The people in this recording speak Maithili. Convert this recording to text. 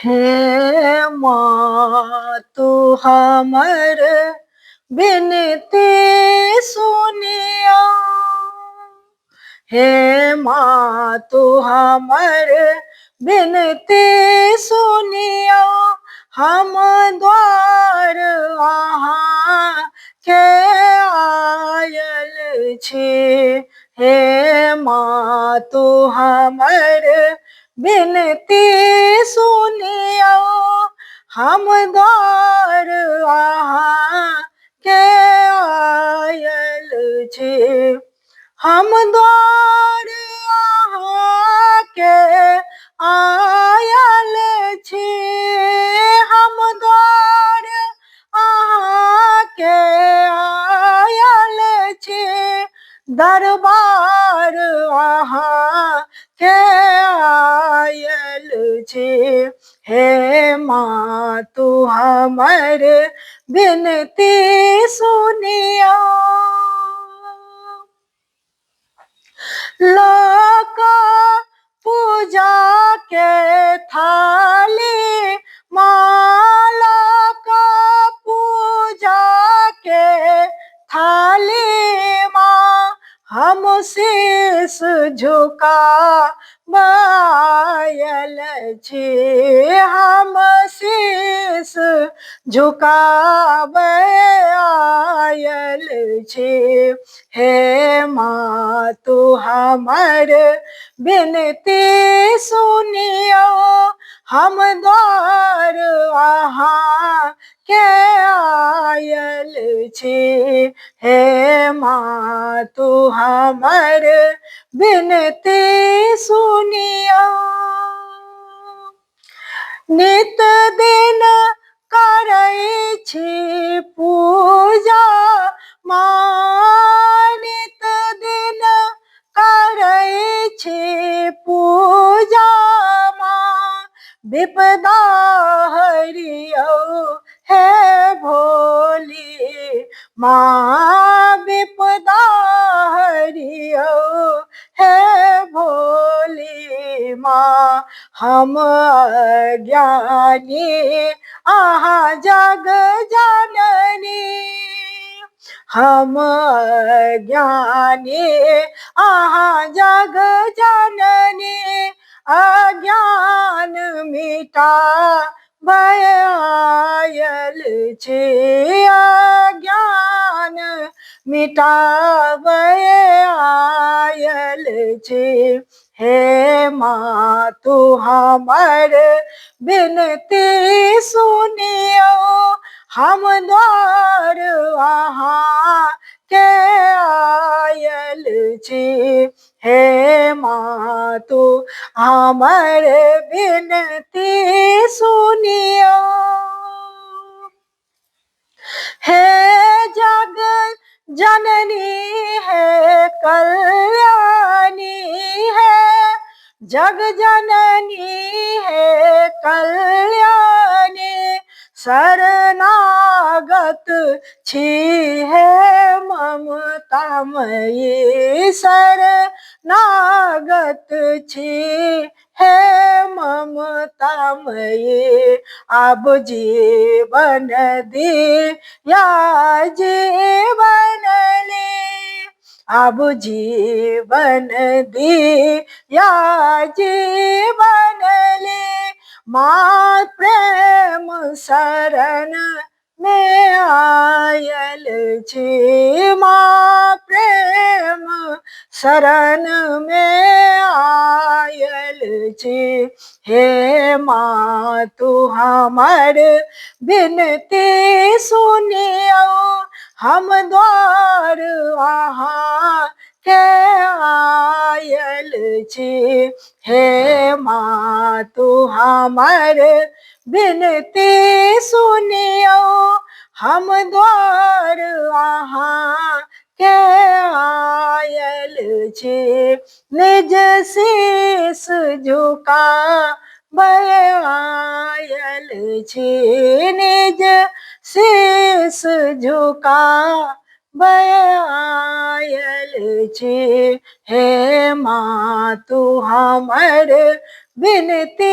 हे माँ तू हमर बिनती सुनिया। हे माँ तू हमर बिनती सुनिया। हम द्वार अहाँ के आयल छी। हे माँ तू हमर बिनती सुनिया। हम द्वार अहाँ के आयल छी। हम द्वार अहाँ के आयल छी। हम द्वार अहाँ के आयल छी। दरबार अहाँ के आयल छी। हे माँ तू हमर बिनती सुनिया। लाका पूजा के थाली माला का पूजा के थाली माँ हम शीस झुका बायल छी। हम शीस झुकाबै आयल छी। हे माँ तू हमर बिनती सुनियो। हम द्वार अहाँ के आयल छी। हे माँ तू हमर बिनती सुनियो। नित दिन करै छी पूजा माँ। नित दिन करै छी पूजा माँ। विपदा हरियौ हे भोली माँ। विपदा हरियौ हे भोली माँ। हम अज्ञानी अहाँ जग जननी। हम अज्ञानी अहाँ जग जननी। अज्ञान मिटाबै आयल छी। अज्ञान मिटाबै आयल छी। हे माँ तू हमर बिनती सुनियो। हम द्वार अहाँ के आयल छी। हे माँ तू हमर बिनती सुनियो। हे जग जननी है कल्याणी है। जग जननी है कल्याणी। शरणागत छी हे ममतामयी। शरणागत छी हे ममतामयी। अब जीवन दिया जीवन ले। अब जीवन दिया जीवन ले। माँ प्रेम शरण में आयल छी। माँ प्रेम शरण में आयल छी। हे माँ तू हमर बिनती सुनियो। हम द्वार अहाँ के आयल छी। हे माँ तू हमर बिनती सुनियो। हम द्वार अहाँ के आयल छी। निज शीस झुकाबै आयल छी। निज शीस झुकाबै आयल छी। हे माँ तू हमर बिनती